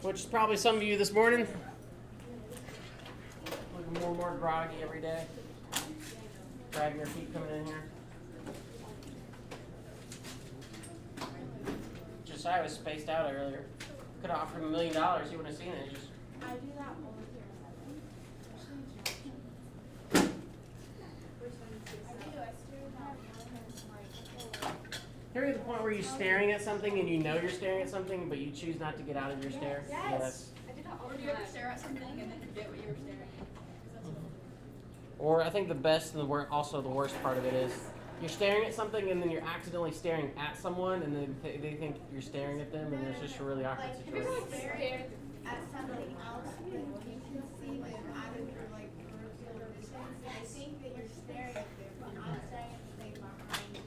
which is probably some of you this morning. Looking more and more groggy every day. Dragging their feet coming in here. Josiah was spaced out earlier. Could have offered him $1 million. He wouldn't have seen it. Just I do that all the time. Here at the point where you're staring at something and you know you're staring at something, but you choose not to get out of your stare. Yes. I did that all the time. Or do you ever stare at something and then forget what you were staring at? Or I think the best and also the worst part of it is you're staring at something and then you're accidentally staring at someone and then they think you're staring at them and it's just a really awkward situation. Have you ever stared at something else and you can see them out of your peripheral vision? I think that you're staring at them, but not staring at the thing behind you.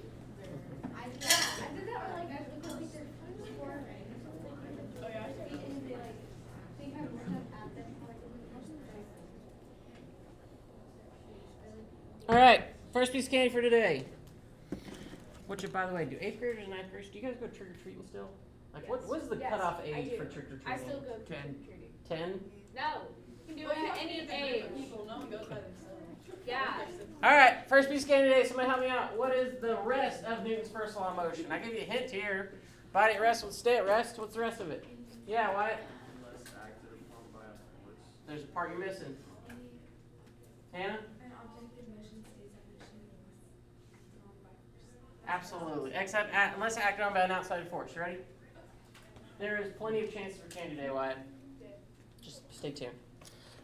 I did that when I was looking at before. Oh yeah. And they think I'm looking at them All right, first piece of candy for today. Which, by the way, do 8th graders and 9th graders, do you guys go trick-or-treating still? Like, Yes. what is the cutoff age for trick-or-treating? I still go 10. trick-or-treating. 10? No. You can do it at any age. No one goes by themselves. Yeah. All right, first piece of candy today. Somebody help me out. What is the rest of Newton's first law of motion? I give you a hint here. Body at rest will stay at rest. What's the rest of it? Yeah, Wyatt? Unless acted upon by a force. There's a part you're missing. Hannah? An object in motion stays in motion unless drawn by force. Absolutely. Unless acted on by an outside force. You ready? There is plenty of chances for candy today, Wyatt. Just stay tuned.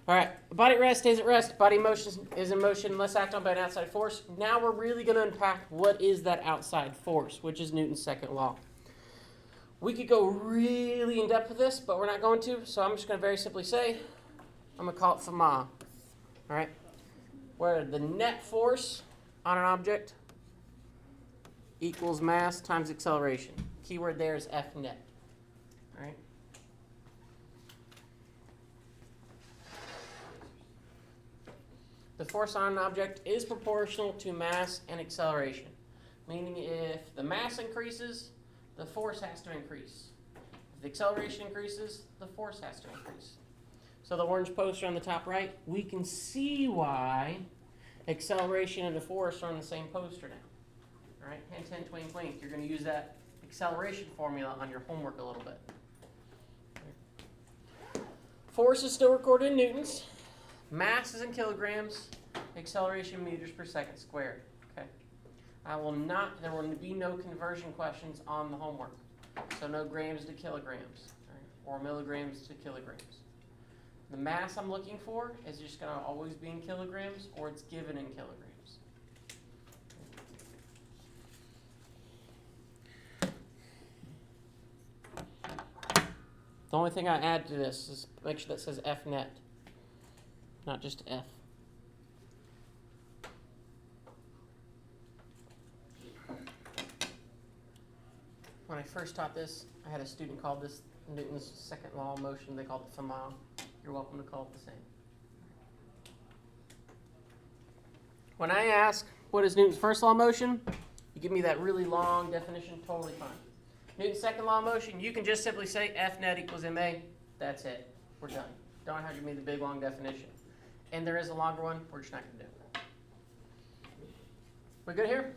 All right. Body at rest stays at rest. Body in motion is in motion unless acted on by an outside force. Now we're really going to unpack what is that outside force, which is Newton's second law. We could go really in depth with this, but we're not going to. So I'm just going to very simply say, I'm going to call it FMA. All right. Where the net force on an object equals mass times acceleration. Keyword there is F net. All right. The force on an object is proportional to mass and acceleration, meaning if the mass increases, the force has to increase. If the acceleration increases, the force has to increase. So the orange poster on the top right, we can see why acceleration and the force are on the same poster now. All right, hint, hint, wink, wink. You're going to use that acceleration formula on your homework a little bit. Force is still recorded in newtons. Mass is in kilograms. Acceleration meters per second squared. Okay. There will be no conversion questions on the homework. So no grams to kilograms, right, or milligrams to kilograms. The mass I'm looking for is just going to always be in kilograms, or it's given in kilograms. The only thing I add to this is make sure that says F net, not just F. When I first taught this, I had a student call this Newton's second law of motion. They called it FMA. You're welcome to call it the same. When I ask, what is Newton's first law of motion? You give me that really long definition, totally fine. Newton's second law of motion, you can just simply say F net equals ma. That's it. We're done. Don't have to give me the big long definition. And there is a longer one. We're just not going to do it. We good here?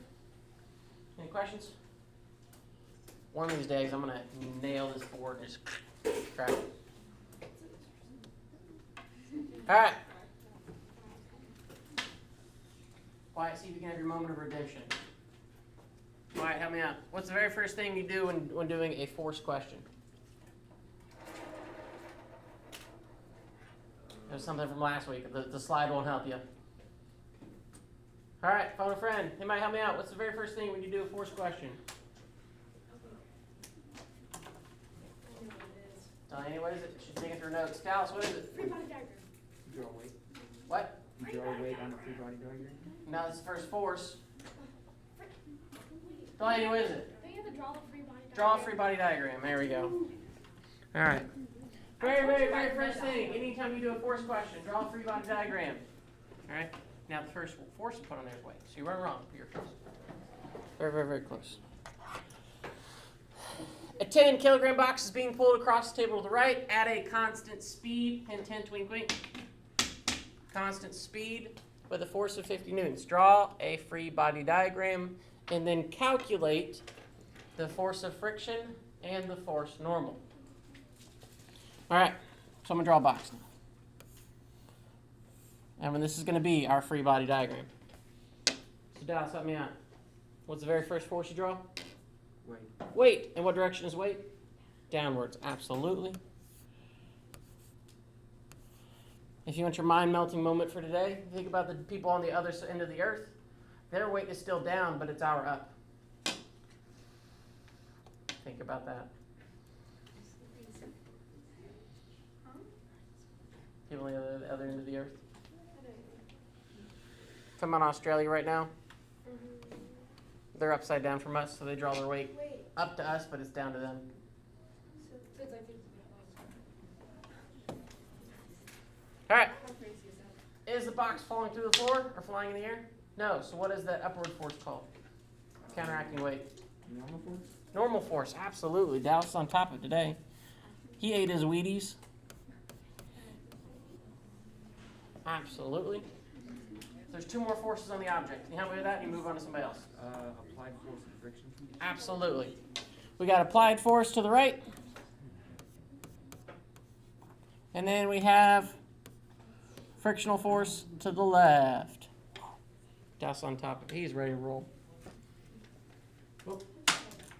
Any questions? One of these days, I'm going to nail this board and just crack it. All right. Wyatt, see if you can have your moment of redemption. Wyatt, help me out. What's the very first thing you do when doing a force question? There's something from last week. The slide won't help you. All right, phone a friend. Anybody help me out? What's the very first thing when you do a force question? Diane, what is it? She's taking her notes. Dallas, what is it? Free body diagram. You draw weight. What? You draw weight on a free body diagram. No, it's the first force. Diane, what is it? Don't you have to draw the free body diagram? Draw a free body diagram. There we go. All right. Very, very, very first thing. Anytime you do a force question, draw a free body diagram. All right. Now the first force to put on there is weight. So you run wrong, but you're close. Very, very, very close. A 10 kilogram box is being pulled across the table to the right at a constant speed. Hint, hint, wink, wink. Constant speed with a force of 50 newtons. Draw a free body diagram and then calculate the force of friction and the force normal. All right, so I'm going to draw a box now. And when this is going to be our free body diagram. So Dallas, help me out. What's the very first force you draw? Wait. Weight. In what direction is weight? Downwards, absolutely. If you want your mind-melting moment for today, think about the people on the other end of the earth. Their weight is still down, but it's our up. Think about that. People on the other end of the earth. If I'm on Australia right now, they're upside down from us, so they draw their weight up to us, but it's down to them. All right. Is the box falling through the floor or flying in the air? No. So what is that upward force called? Counteracting weight. Normal force? Normal force, absolutely. Dallas is on top of it today. He ate his Wheaties. Absolutely. There's two more forces on the object. Can you help me with that? You move on to somebody else. Applied force and friction. Absolutely. We got applied force to the right. And then we have frictional force to the left. Dallas on top of it. He's ready to roll. Whoop.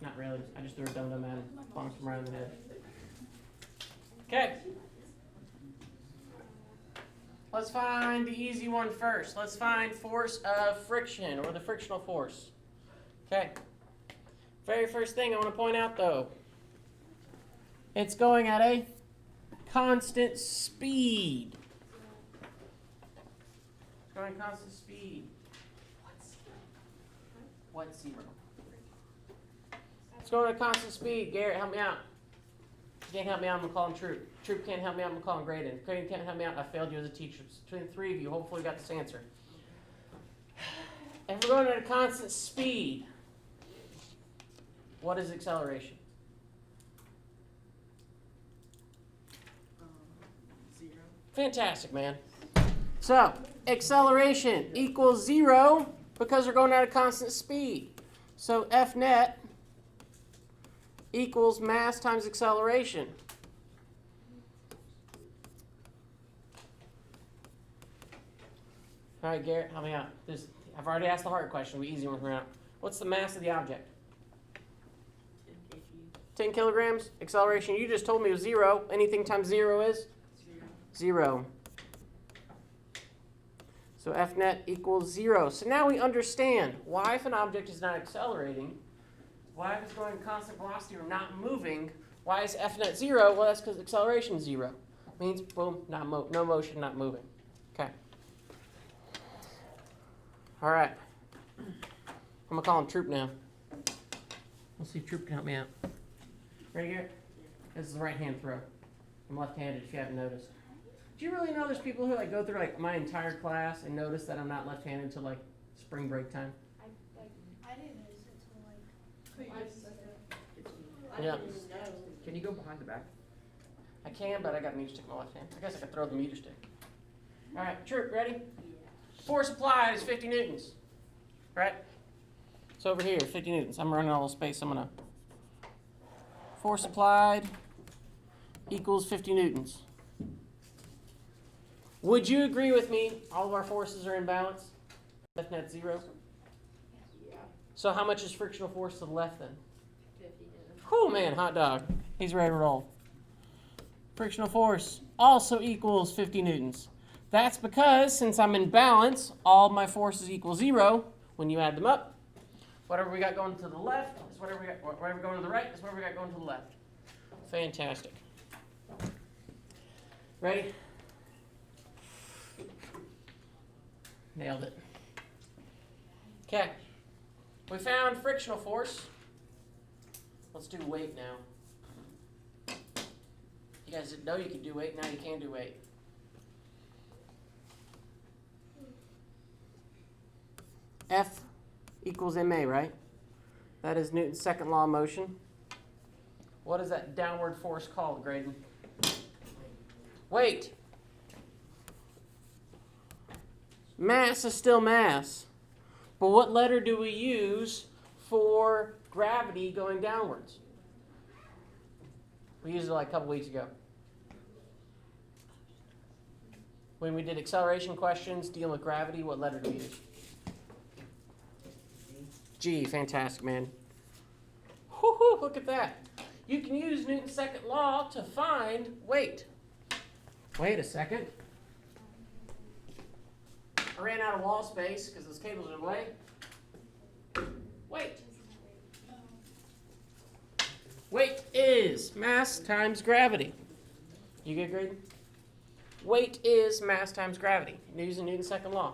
Not really. I just threw a dum-dum at him. Bonked him right in the head. Okay. Let's find the easy one first. Let's find force of friction, or the frictional force. Okay. Very first thing I want to point out, though, it's going at a constant speed. It's going at constant speed. What's zero? It's going at constant speed. Garrett, help me out. You can't help me out, I'm going to call him Troop. Troop can't help me out, I'm going to call him Graydon. Graydon can't help me out, I failed you as a teacher. Between the three of you, hopefully you got this answer. If we're going at a constant speed, what is acceleration? 0. Fantastic, man. So, acceleration equals 0 because we're going at a constant speed. So, F net equals mass times acceleration. All right, Garrett, help me out. I've already asked the hard question. It'll be easy one for now. What's the mass of the object? 10 kilograms. Acceleration, you just told me was 0. Anything times 0 is? 0. So F net equals 0. So now we understand why if an object is not accelerating, why if it's going at constant velocity or not moving, why is F net 0? Well, that's because acceleration is 0. Means, boom, no motion, not moving. Okay. All right. I'm going to call him Troop now. Let's see if Troop can help me out. Ready, Garrett? This is the right hand throw. I'm left-handed if you haven't noticed. Do you really know there's people who go through my entire class and notice that I'm not left-handed until spring break time? I didn't notice it till Yeah. Can you go behind the back? I can, but I got a meter stick in my left hand. I guess I could throw the meter stick. All right, Troop, ready? Force applied is 50 newtons. Right? So over here, 50 newtons. I'm running out of space. I'm going to... Force applied equals 50 newtons. Would you agree with me? All of our forces are in balance. F net 0. Yeah. So how much is frictional force to the left then? 50 newtons. Oh man, hot dog. He's ready to roll. Frictional force also equals 50 newtons. That's because since I'm in balance, all my forces equal 0 when you add them up. Whatever we got going to the left is whatever going to the right is whatever we got going to the left. Fantastic. Ready? Nailed it. Okay. We found frictional force. Let's do weight now. You guys didn't know you could do weight. Now you can do weight. F equals ma, right? That is Newton's second law of motion. What is that downward force called, Graydon? Weight. Mass is still mass. But what letter do we use for gravity going downwards? We used it like a couple weeks ago. When we did acceleration questions dealing with gravity, what letter do we use? G. Fantastic, man. Whoo, look at that. You can use Newton's second law to find weight. Wait a second. I ran out of wall space because those cables are in the way. Weight. Weight is mass times gravity. You good, Graydon? Weight is mass times gravity, using Newton's second law.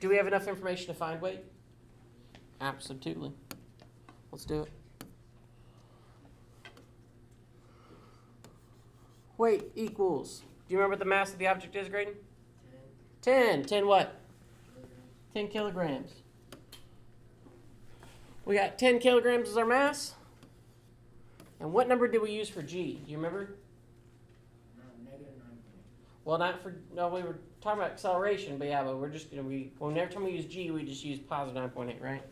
Do we have enough information to find weight? Absolutely. Let's do it. Weight equals, do you remember what the mass of the object is, Graydon? 10. 10 what? 10 kilograms. We got 10 kilograms as our mass. And what number did we use for G? Do you remember? Well, not for, no, we were talking about acceleration, but yeah, but we're just going to well, every time we use G, we just use positive 9.8, right?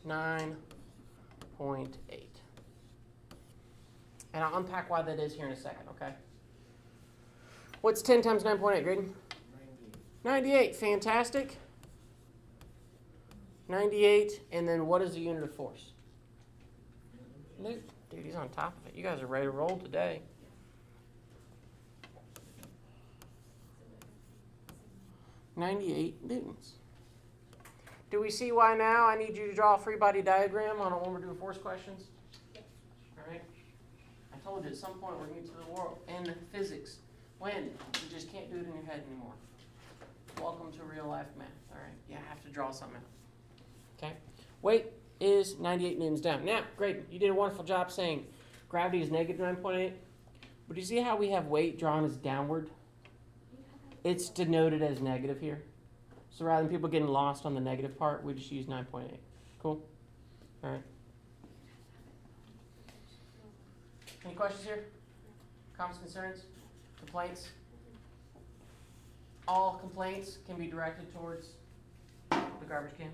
9.8. And I'll unpack why that is here in a second, okay? What's 10 times 9.8, Graydon? 98, fantastic. 98, and then what is the unit of force? Newton. Dude, he's on top of it. You guys are ready to roll today. Newtons. Do we see why now I need you to draw a free body diagram on when we're doing force questions? All right. I told you at some point we're going to get to the world in physics. When? You just can't do it in your head anymore. Welcome to real life math. All right. You have to draw something out. Okay. Weight is 98 newtons down. Now, great. You did a wonderful job saying gravity is negative 9.8. But do you see how we have weight drawn as downward? It's denoted as negative here. So rather than people getting lost on the negative part, we just use 9.8. Cool? All right. Any questions here? Comments, concerns? Complaints? All complaints can be directed towards the garbage can.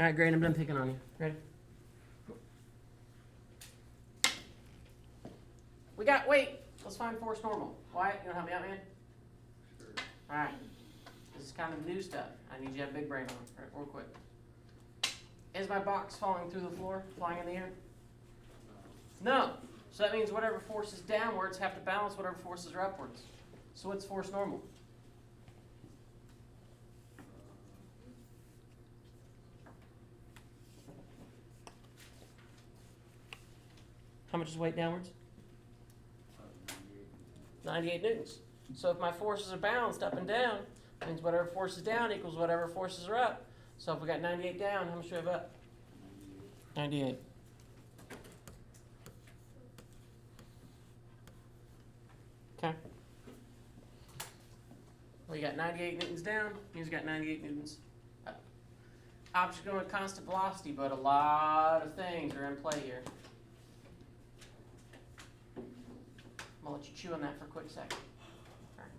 All right, great. I'm done picking on you. Ready? We got weight. Let's find force normal. Wyatt, you want to help me out, man? Sure. All right. This is kind of new stuff. I need you to have big brain on. All right, real quick. Is my box falling through the floor, flying in the air? No. So that means whatever forces downwards have to balance whatever forces are upwards. So what's force normal? How much is weight downwards? 98 newtons. So if my forces are balanced up and down, that means whatever force is down equals whatever forces are up. So if we got 98 down, how much do we have up? 98. Okay. We got 98 newtons down. He's got 98 newtons up. Object going at constant velocity, but a lot of things are in play here. I'm going to let you chew on that for a quick second. All right.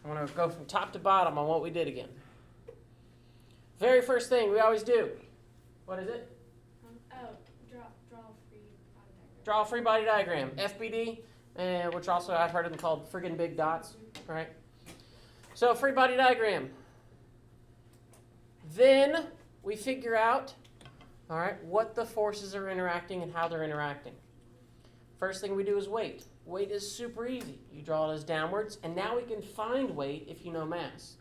I want to go from top to bottom on what we did again. Very first thing we always do. What is it? Draw a free body diagram. Draw a free body diagram. FBD, which also I've heard of them called friggin' big dots. Right? So free body diagram. Then we figure out, all right, what the forces are interacting and how they're interacting. First thing we do is weight. Weight is super easy. You draw it as downwards, and now we can find weight if you know mass.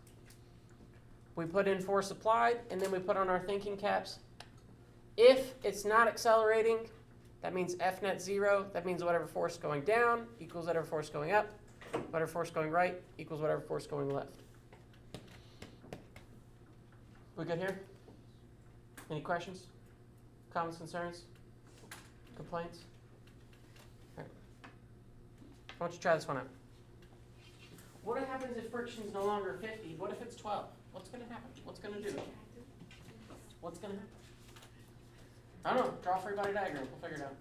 We put in force applied, and then we put on our thinking caps. If it's not accelerating, that means F net 0. That means whatever force going down equals whatever force going up. Whatever force going right equals whatever force going left. We good here? Any questions? Comments, concerns? Complaints? Why don't you try this one out? What happens if friction's no longer 50? What if it's 12? What's going to happen? What's going to do? What's going to happen? I don't know. Draw a free body diagram. We'll figure it out.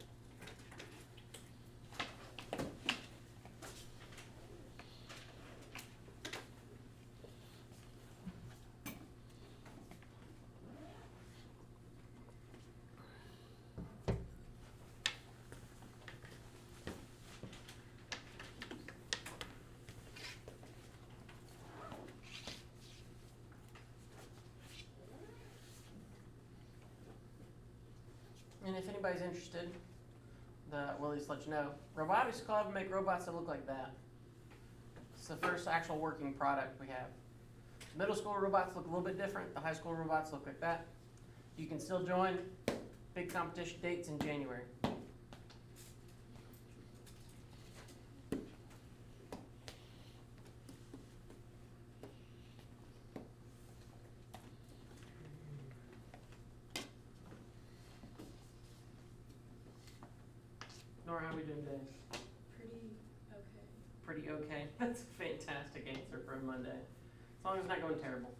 And if anybody's interested, we'll at least let you know. Robotics Club make robots that look like that. It's the first actual working product we have. Middle school robots look a little bit different. The high school robots look like that. You can still join. Big competition dates in January. Nora, how are we doing today? Pretty okay. Pretty okay. That's a fantastic answer for a Monday. As long as it's not going terrible.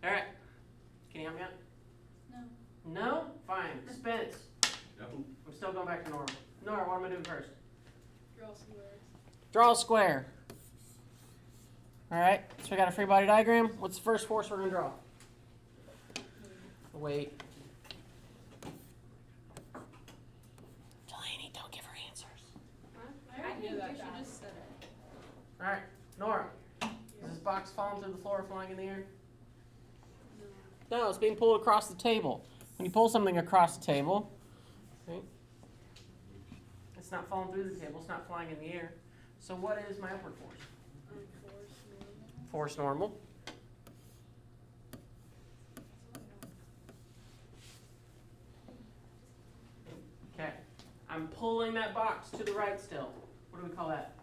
All right. Can you help me out? No. No? Fine. Spence. No. I'm still going back to normal. Nora, what am I doing first? Draw squares. Draw a square. All right. So we got a free body diagram. What's the first force we're going to draw? Wait. Delaney, don't give her answers. Huh? I already knew that. You just said it. All right. Nora, is this box falling through the floor or flying in the air? No. No, it's being pulled across the table. When you pull something across the table, right, it's not falling through the table, it's not flying in the air. So what is my upward force? Force normal. Force normal. Okay. I'm pulling that box to the right still. What do we call that?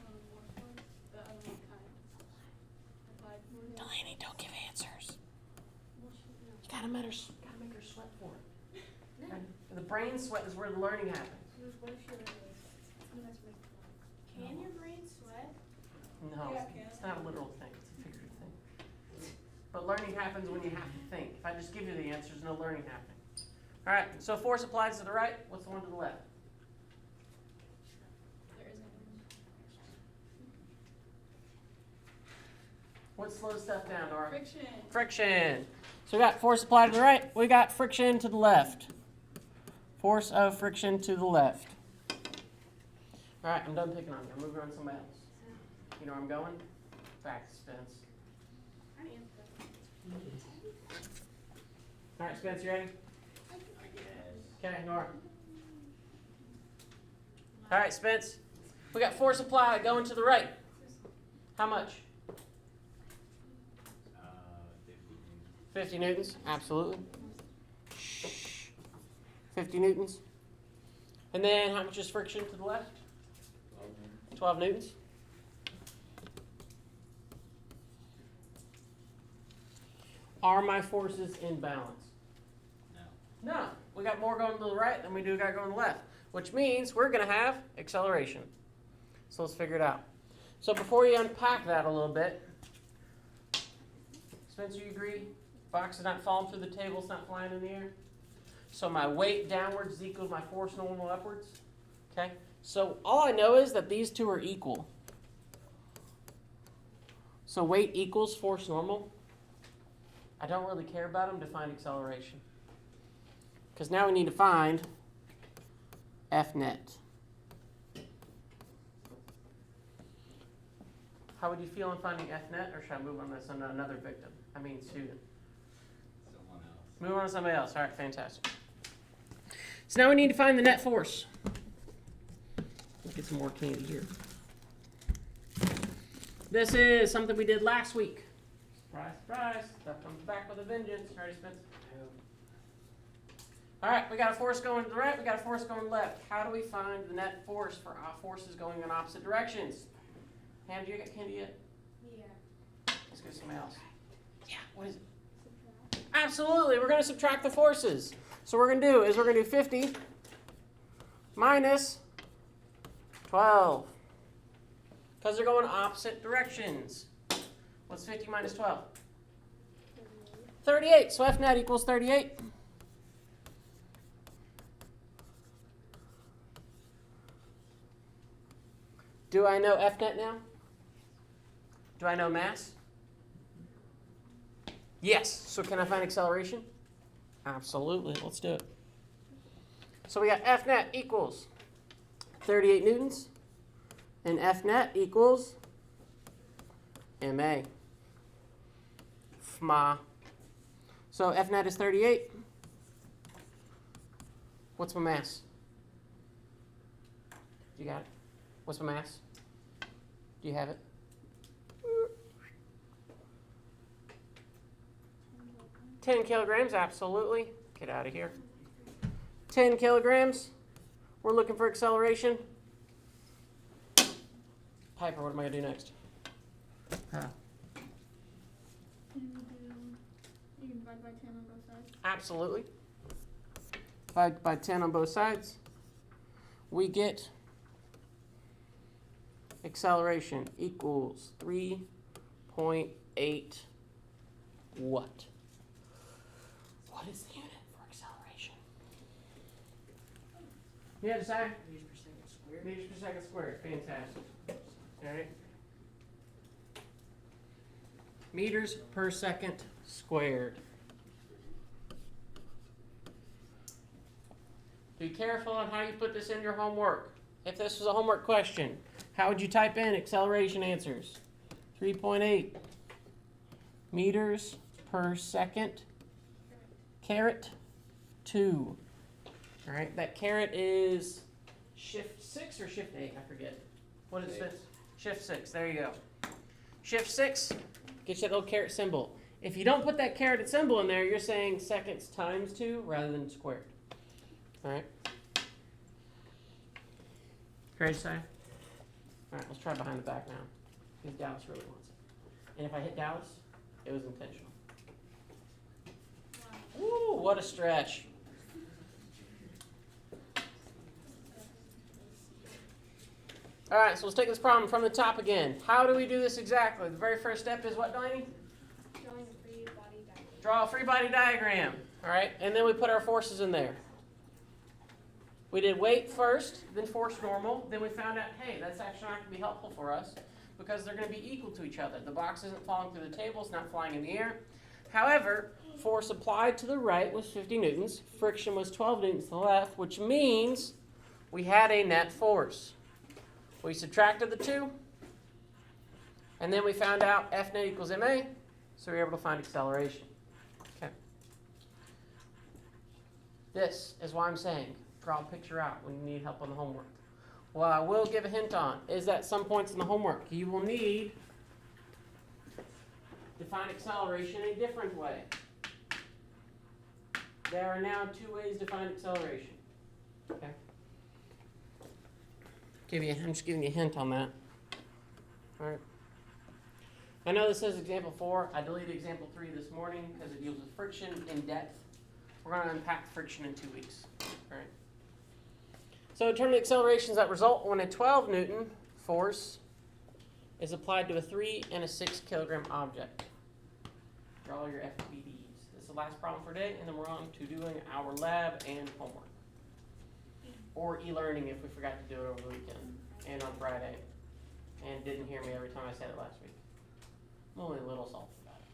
More force. The other one kind. Applied force. Delaney, don't give answers. You gotta make her sweat for it. And the brain sweat is where the learning happens. Can your brain sweat? No, Yeah, it's not a literal thing. It's a figurative thing. But learning happens when you have to think. If I just give you the answers, no learning happening. All right, so force applied to the right. What's the one to the left? There isn't one. What slows stuff down, Nora? Friction. Friction. So we got force applied to the right. We got friction to the left. Force of friction to the left. All right, I'm done picking on you. I'm moving on to somebody else. You know where I'm going? Back to Spence. I answered. All right, Spence, you ready? Okay, Nora. All right, Spence. We got force applied going to the right. How much? 50 newtons. Absolutely. 50 newtons. And then how much is friction to the left? 12 newtons. Are my forces in balance? No. We got more going to the right than we do got going to the left, which means we're going to have acceleration. So let's figure it out. So before you unpack that a little bit, Spencer, you agree? Box is not falling through the table, it's not flying in the air. So my weight downwards is equal to my force normal upwards. Okay? So all I know is that these two are equal. So weight equals force normal. I don't really care about them to find acceleration. Because now we need to find F net. How would you feel in finding F net, or should I move on to another victim? I mean student. Someone else. Move on to somebody else. All right, fantastic. So now we need to find the net force. Let's get some more candy here. This is something we did last week. Surprise, surprise. Stuff comes back with a vengeance. Ready, Spence? All right, we got a force going to the right, we got a force going to the left. How do we find the net force for forces going in opposite directions? Ham, do you get candy yet? Yeah. Let's go to somebody else. Yeah, what is it? Absolutely, we're going to subtract the forces. So what we're going to do is we're going to do 50 minus 12. Because they're going opposite directions. What's 50 minus 12? 38. So F net equals 38. Do I know F net now? Do I know mass? Yes. So can I find acceleration? Absolutely. Let's do it. So we got F net equals 38 newtons. And F net equals MA. FMA. So F net is 38. What's my mass? You got it? What's my mass? Do you have it? 10 kilograms, absolutely. Get out of here. 10 kilograms. We're looking for acceleration. Piper, what am I going to do next? Can you divide by 10 on both sides? Absolutely. Divide by 10 on both sides. We get acceleration equals 3.8 what? What is the unit for acceleration? Yeah, decide. Meters per second squared. Meters per second squared. Fantastic. All right. Meters per second squared. Be careful on how you put this in your homework. If this was a homework question, how would you type in acceleration answers? 3.8 meters per second, caret 2. All right, that caret is shift 6 or shift 8, I forget. What is this? Shift 6, there you go. Shift 6, get you that little caret symbol. If you don't put that caret symbol in there, you're saying seconds times 2 rather than squared. All right. Ready to say? All right, let's try behind the back now. Because Dallas really wants it. And if I hit Dallas, it was intentional. Woo, what a stretch. All right, so let's take this problem from the top again. How do we do this exactly? The very first step is what, Delaney? Drawing a free body diagram. Draw a free body diagram. All right, and then we put our forces in there. We did weight first, then force normal. Then we found out, hey, that's actually not going to be helpful for us because they're going to be equal to each other. The box isn't falling through the table. It's not flying in the air. However, force applied to the right was 50 newtons. Friction was 12 newtons to the left, which means we had a net force. We subtracted the two, and then we found out F net equals ma, so we were able to find acceleration. Okay. This is why I'm saying draw a picture out when you need help on the homework. What I will give a hint on is that some points in the homework you will need to find acceleration a different way. There are now 2 ways to find acceleration. Okay. I'm just giving you a hint on that. All right. I know this is example 4. I deleted example 3 this morning because it deals with friction in depth. We're going to unpack friction in 2 weeks. All right. So determine the accelerations that result when a 12 Newton force is applied to a 3 and a 6 kilogram object. Draw your FPDs. This is the last problem for today, and then we're on to doing our lab and homework. Or e-learning if we forgot to do it over the weekend and on Friday and didn't hear me every time I said it last week. I'm only a little salty about it.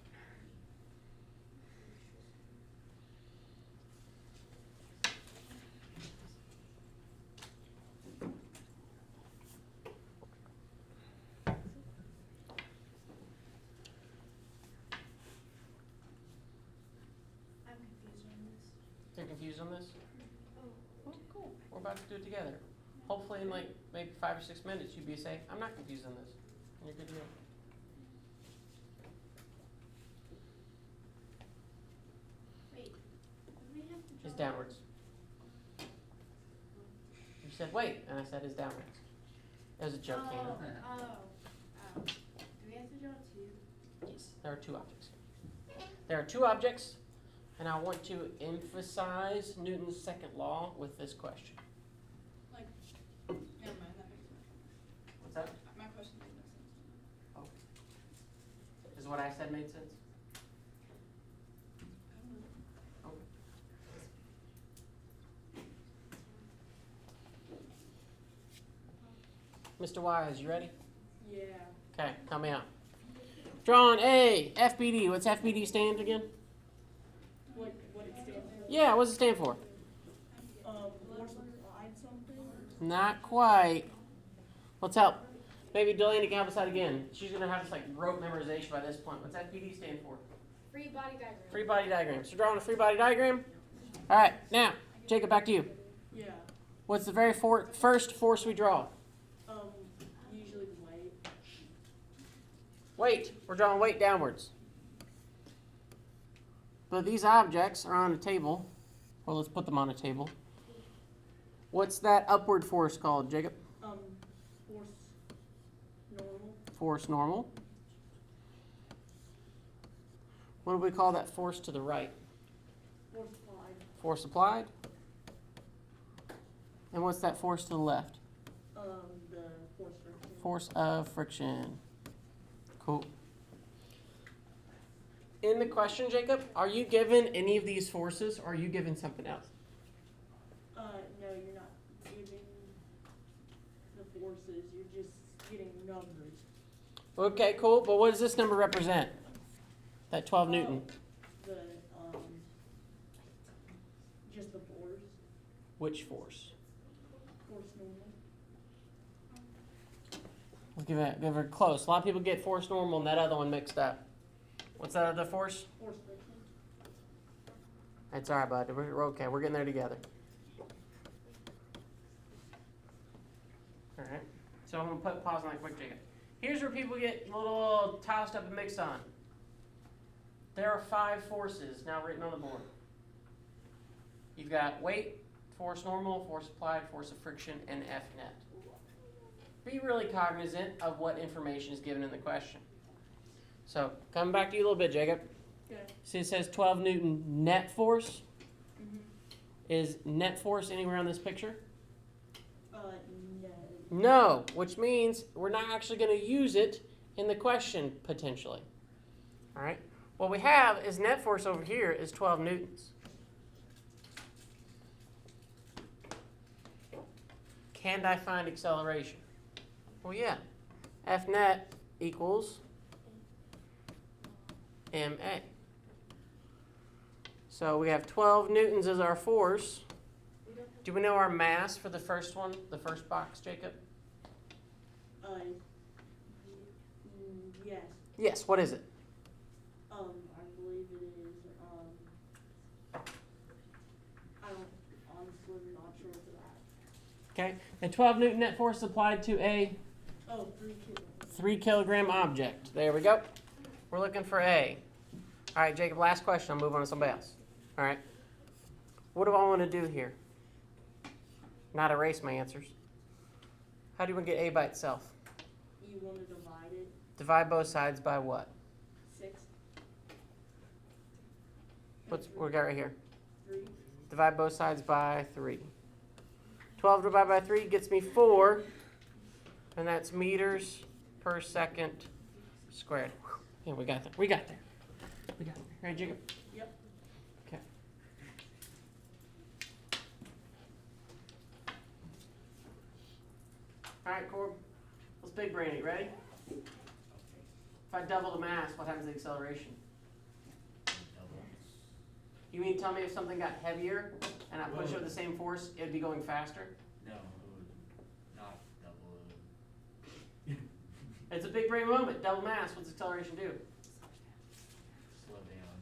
I'm confused on this. You're confused on this? Well, cool. We're about to do it together. Hopefully in like maybe 5 or 6 minutes you'd be say, I'm not confused on this. And you're good to go. Wait, do we have to draw? It's downwards. You said wait, and I said it's downwards. It was a joke, Hannah. Do we have to draw 2? Yes, there are 2 objects here. There are 2 objects, and I want to emphasize Newton's second law with this question. Never mind, that makes sense. What's that? My question made no what I said made sense? Okay. Mr. Wise, you ready? Yeah. Okay, help me out. Drawing A, FBD. What's FBD stand again? What it stands for? Yeah, what's it stand for? Force applied something? Not quite. Let's help. Maybe Delaney can help us out again. She's gonna have this like rote memorization by this point. What's FBD stand for? Free body diagram. Free body diagram. So drawing a free body diagram. All right, now Jacob, back to you. Yeah. What's the very first force we draw? Usually the weight. Weight. We're drawing weight downwards. But these objects are on a table. Well, let's put them on a table. What's that upward force called, Jacob? Force normal. Force normal. What do we call that force to the right? Force applied. Force applied. And what's that force to the left? The force friction. Force of friction. Cool. In the question, Jacob, are you given any of these forces or are you given something else? No, you're not giving the forces. You're just getting numbers. Okay, cool. But what does this number represent? That 12 Newton. The just the force. Which force? Force normal. Let's give her close. A lot of people get force normal and that other one mixed up. What's that other force? Force friction. That's all right, bud. We're okay. We're getting there together. All right. So I'm going to pause on that quick, Jacob. Here's where people get a little tossed up and mixed on. There are 5 forces now written on the board. You've got weight, force normal, force applied, force of friction, and F net. Be really cognizant of what information is given in the question. So, coming back to you a little bit, Jacob. Okay. See, it says 12 Newton net force. Mm-hmm. Is net force anywhere on this picture? No. No, which means we're not actually going to use it in the question, potentially. All right? What we have is net force over here is 12 newtons. Can I find acceleration? Well, yeah. F net equals ma. So we have 12 newtons as our force. Do we know our mass for the first one, the first box, Jacob? Yes. Yes, what is it? I believe it is, honestly not sure for that. Okay, the 12 Newton net force applied to a 3 kilograms. 3 kilogram object. There we go. We're looking for A. All right, Jacob, last question. I'll move on to somebody else. All right. What do I want to do here? Not erase my answers. How do you want to get A by itself? You want to divide it? Divide both sides by what? 6. What we got right here? 3. Divide both sides by 3. 12 divided by 3 gets me 4. And that's meters per second squared. Yeah, we got there. We got there. We got there. Right, Jacob? Yep. Okay. All right, Corb. Let's big brain it. Ready? If I double the mass, what happens to the acceleration? You mean tell me if something got heavier and I push it with the same force, it would be going faster? No, it would not double it. It's a big brain moment. Double mass, what's acceleration do? Slow down.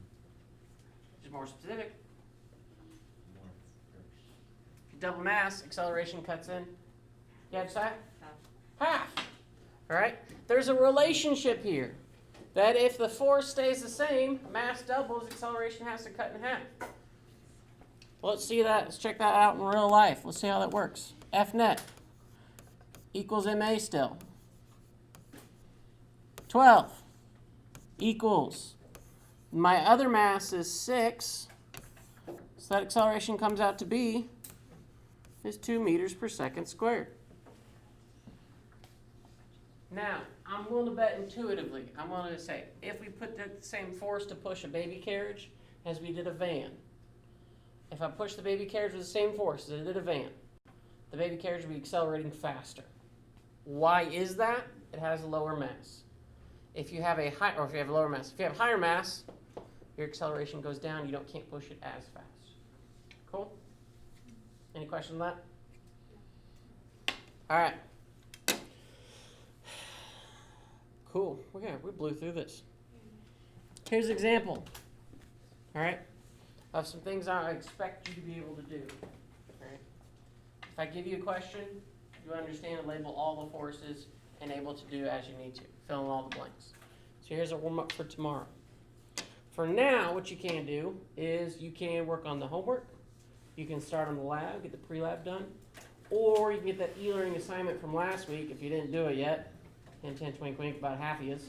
Just more specific. More friction. If you double mass, acceleration cuts in. Yeah, just that? Half. All right? There's a relationship here that if the force stays the same, mass doubles, acceleration has to cut in half. Let's see that. Let's check that out in real life. Let's see how that works. F net equals ma still. 12 equals, my other mass is 6, so that acceleration comes out to be is 2 meters per second squared. Now, I'm willing to bet intuitively, I'm willing to say, if we put the same force to push a baby carriage as we did a van, if I push the baby carriage with the same force as I did a van, the baby carriage will be accelerating faster. Why is that? It has a lower mass. If you have a high, or if you have a lower mass, if you have higher mass, your acceleration goes down. You can't push it as fast. Cool? Any questions on that? All right. Cool. Okay, we blew through this. Here's an example. All right, of some things I expect you to be able to do. All right. If I give you a question, you understand and label all the forces and able to do as you need to. Fill in all the blanks. So here's a warm-up for tomorrow. For now, what you can do is you can work on the homework. You can start on the lab, get the pre-lab done. Or you can get that e-learning assignment from last week if you didn't do it yet. Hint, hint, wink, wink, about half of yous.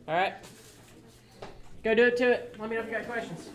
All right. Go do it to it. Let me know if you got questions.